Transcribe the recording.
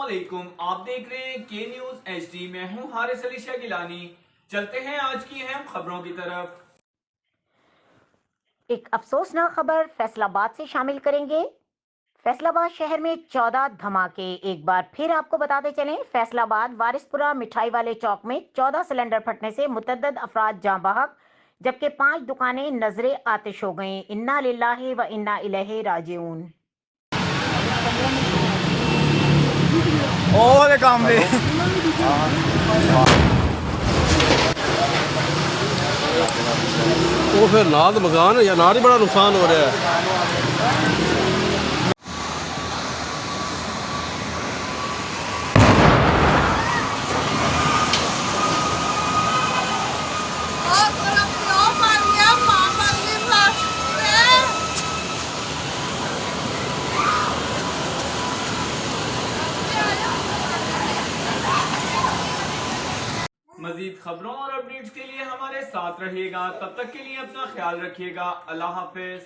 अस्सलामुअलैकुम, आप देख रहे हैं के न्यूज HD। मैं हूं हारिस अली शाह गिलानी। चलते हैं आज की अहम खबरों की तरफ। एक अफसोसनाक खबर फैसलाबाद से शामिल करेंगे। फैसलाबाद शहर में 14 धमाके। एक बार फिर आपको बताते चलें, फैसलाबाद वारिसपुरा मिठाई वाले चौक में 14 सिलेंडर फटने से मुतअद्दिद अफराद जाँ बहक, जबकि 5 दुकानें नजरे आतिश हो गईं। इन्ना लिल्लाहि व इन्ना इलैहि राजिऊन। और काम दे वो फिर नाद मकान या नाद ही बड़ा नुकसान हो रहा है। मजीद खबरों और अपडेट्स के लिए हमारे साथ रहिएगा। तब तक के लिए अपना ख्याल रखिएगा। अल्लाह हाफिज।